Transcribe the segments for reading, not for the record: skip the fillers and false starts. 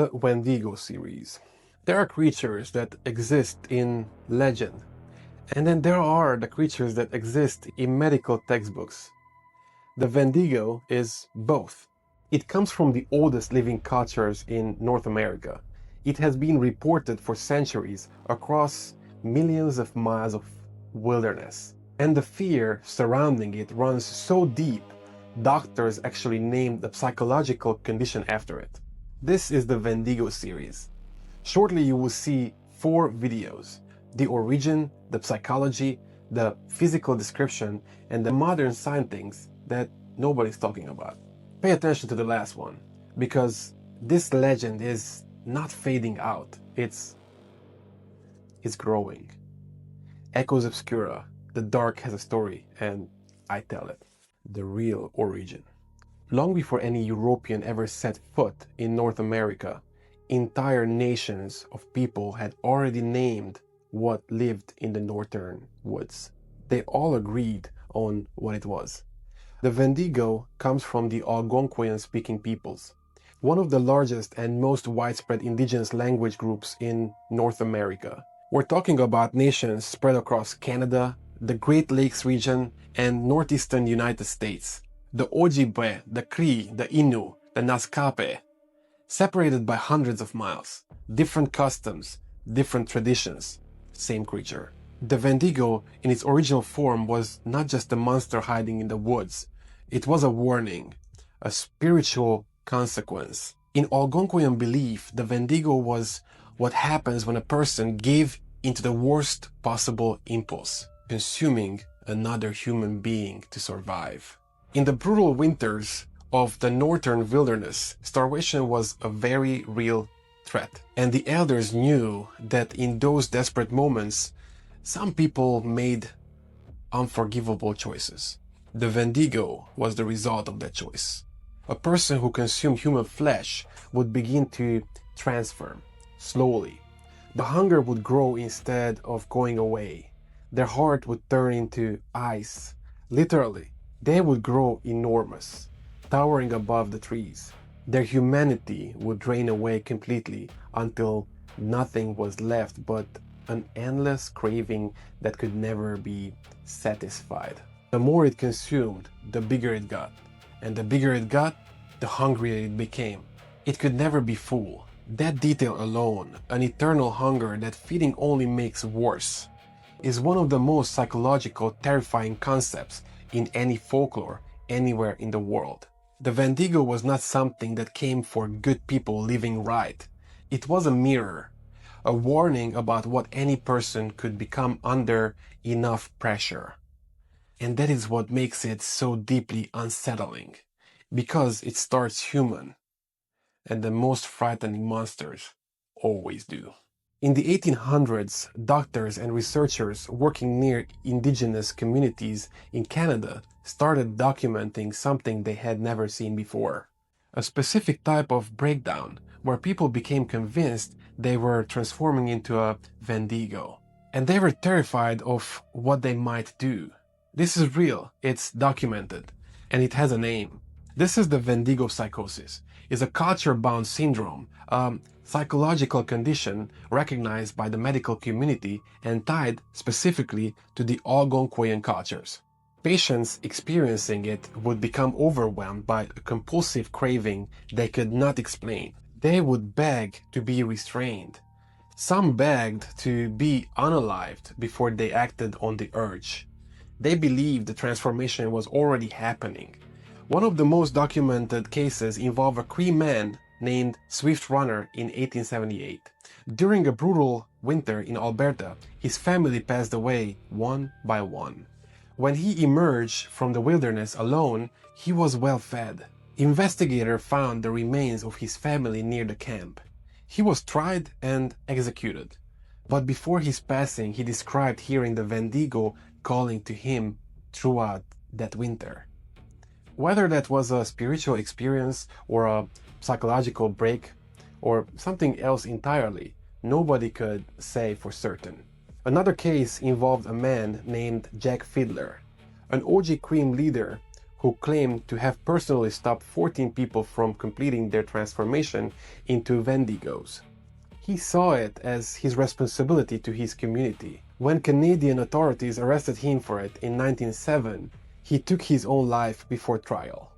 The Wendigo series. There are creatures that exist in legend, and then there are the creatures that exist in medical textbooks. The Wendigo is both. It comes from the oldest living cultures in North America. It has been reported for centuries across millions of miles of wilderness. And the fear surrounding it runs so deep, doctors actually named the psychological condition after it. This is the Wendigo series. Shortly you will see 4 videos: the origin, the psychology, the physical description, and the modern sightings that nobody's talking about. Pay attention to the last one, because this legend is not fading out, it's growing. Echoes Obscura, the dark has a story, and I tell it. The real origin. Long before any European ever set foot in North America, entire nations of people had already named what lived in the northern woods. They all agreed on what it was. The Wendigo comes from the Algonquian-speaking peoples, one of the largest and most widespread indigenous language groups in North America. We're talking about nations spread across Canada, the Great Lakes region, and northeastern United States. The Ojibwe, the Cree, the Innu, the Naskapee, separated by hundreds of miles, different customs, different traditions, same creature. The Wendigo in its original form was not just a monster hiding in the woods, it was a warning, a spiritual consequence. In Algonquian belief, the Wendigo was what happens when a person gave into the worst possible impulse, consuming another human being to survive. In the brutal winters of the northern wilderness, starvation was a very real threat. And the elders knew that in those desperate moments, some people made unforgivable choices. The Wendigo was the result of that choice. A person who consumed human flesh would begin to transform slowly. The hunger would grow instead of going away. Their heart would turn into ice, literally. They would grow enormous, towering above the trees. Their humanity would drain away completely until nothing was left but an endless craving that could never be satisfied. The more it consumed, the bigger it got. And the bigger it got, the hungrier it became. It could never be full. That detail alone, an eternal hunger that feeding only makes worse, is one of the most psychological, terrifying concepts in any folklore anywhere in the world. The Wendigo was not something that came for good people living right. It was a mirror, a warning about what any person could become under enough pressure. And that is what makes it so deeply unsettling, because it starts human, and the most frightening monsters always do. In the 1800s, doctors and researchers working near indigenous communities in Canada started documenting something they had never seen before. A specific type of breakdown where people became convinced they were transforming into a Wendigo. And they were terrified of what they might do. This is real, it's documented, and it has a name. This is the Wendigo Psychosis. It's a culture-bound syndrome, a psychological condition recognized by the medical community and tied specifically to the Algonquian cultures. Patients experiencing it would become overwhelmed by a compulsive craving they could not explain. They would beg to be restrained. Some begged to be unalived before they acted on the urge. They believed the transformation was already happening. One of the most documented cases involved a Cree man named Swift Runner in 1878. During a brutal winter in Alberta, his family passed away one by one. When he emerged from the wilderness alone, he was well fed. Investigators found the remains of his family near the camp. He was tried and executed. But before his passing, he described hearing the Wendigo calling to him throughout that winter. Whether that was a spiritual experience or a psychological break or something else entirely, nobody could say for certain. Another case involved a man named Jack Fiddler, an Ojibwe leader who who claimed to have personally stopped 14 people from completing their transformation into Wendigos. He saw it as his responsibility to his community. When Canadian authorities arrested him for it in 1907, he took his own life before trial.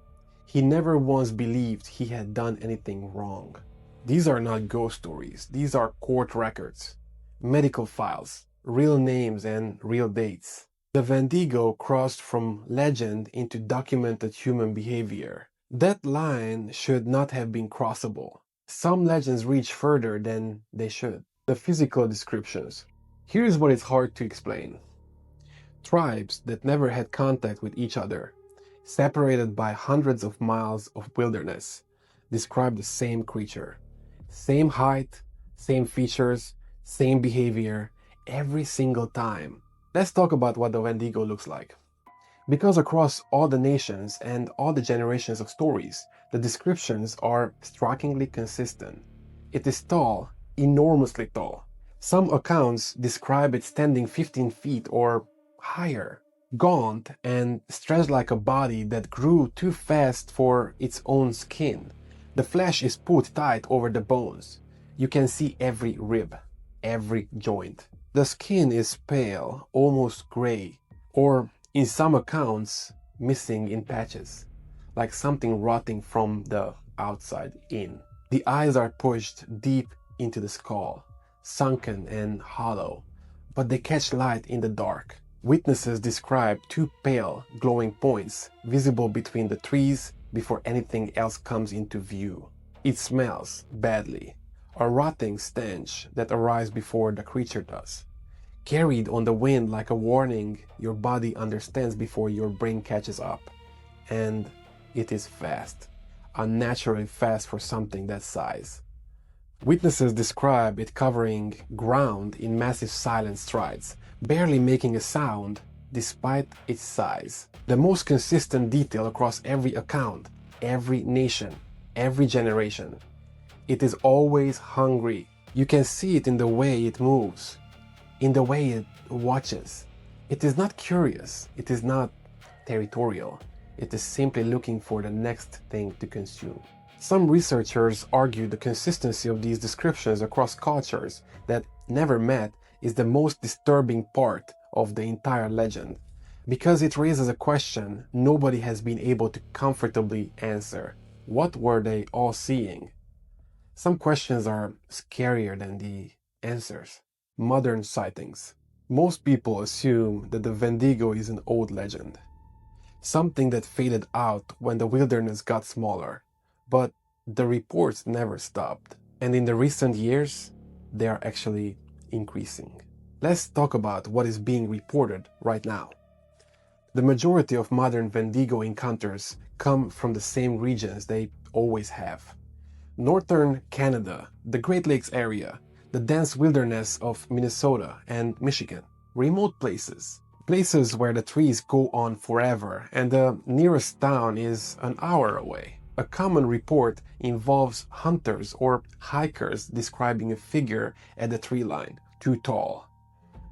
He never once believed he had done anything wrong. These are not ghost stories, these are court records, medical files, real names and real dates. The Wendigo crossed from legend into documented human behavior. That line should not have been crossable. Some legends reach further than they should. The physical descriptions. Here's what is hard to explain. Tribes that never had contact with each other, separated by hundreds of miles of wilderness, describe the same creature. Same height, same features, same behavior, every single time. Let's talk about what the Wendigo looks like. Because across all the nations and all the generations of stories, the descriptions are strikingly consistent. It is tall, enormously tall. Some accounts describe it standing 15 feet or higher, gaunt and stretched like a body that grew too fast for its own skin. The flesh is put tight over the bones. You can see every rib, every joint. The skin is pale, almost gray, or in some accounts, missing in patches, like something rotting from the outside in. The eyes are pushed deep into the skull, sunken and hollow, but they catch light in the dark. Witnesses describe two pale, glowing points visible between the trees before anything else comes into view. It smells badly, a rotting stench that arrives before the creature does. Carried on the wind like a warning your body understands before your brain catches up. And it is fast, unnaturally fast for something that size. Witnesses describe it covering ground in massive silent strides, barely making a sound despite its size. The most consistent detail across every account, every nation, every generation. It is always hungry. You can see it in the way it moves, in the way it watches. It is not curious, it is not territorial, it is simply looking for the next thing to consume. Some researchers argue the consistency of these descriptions across cultures that never met is the most disturbing part of the entire legend, because it raises a question nobody has been able to comfortably answer. What were they all seeing? Some questions are scarier than the answers. Modern sightings. Most people assume that the Wendigo is an old legend, something that faded out when the wilderness got smaller. But the reports never stopped, and in the recent years, they are actually increasing. Let's talk about what is being reported right now. The majority of modern Wendigo encounters come from the same regions they always have. Northern Canada, the Great Lakes area, the dense wilderness of Minnesota and Michigan, remote places where the trees go on forever and the nearest town is an hour away. A common report involves hunters or hikers describing a figure at the tree line, too tall,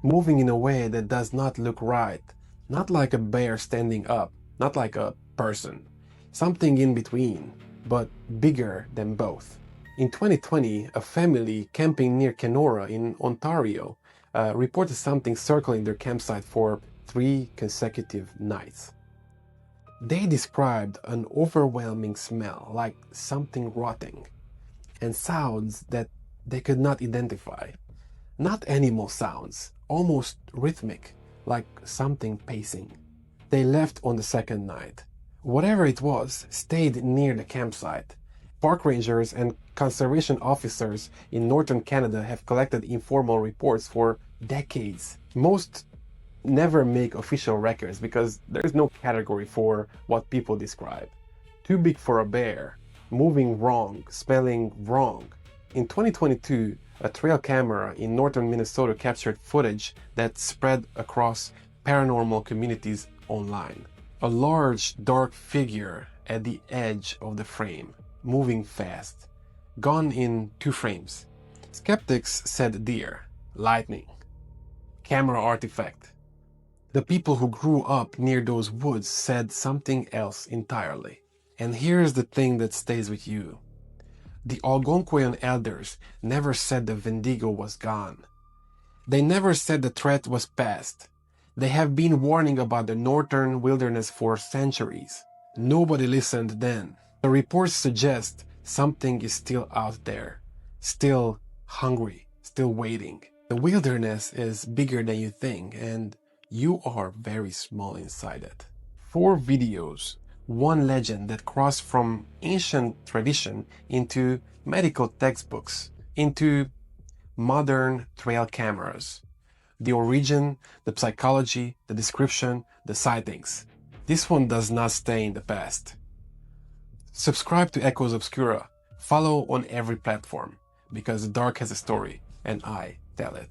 moving in a way that does not look right, not like a bear standing up, not like a person, something in between, but bigger than both. In 2020, a family camping near Kenora in Ontario reported something circling their campsite for 3 consecutive nights. They described an overwhelming smell like something rotting, and sounds that they could not identify. Not animal sounds, almost rhythmic, like something pacing. They left on the second night. Whatever it was stayed near the campsite. Park rangers and conservation officers in northern Canada have collected informal reports for decades. Most never make official records because there is no category for what people describe. Too big for a bear, moving wrong, smelling wrong. In 2022, a trail camera in northern Minnesota captured footage that spread across paranormal communities online. A large, dark figure at the edge of the frame, moving fast, gone in 2 frames. Skeptics said deer, lightning, camera artifact. The people who grew up near those woods said something else entirely. And here's the thing that stays with you. The Algonquian elders never said the Wendigo was gone. They never said the threat was past. They have been warning about the northern wilderness for centuries. Nobody listened then. The reports suggest something is still out there, still hungry, still waiting. The wilderness is bigger than you think, and you are very small inside it. 4 videos, 1 legend that crossed from ancient tradition into medical textbooks, into modern trail cameras. The origin, the psychology, the description, the sightings. This one does not stay in the past. Subscribe to Echoes Obscura. Follow on every platform, because the dark has a story, and I tell it.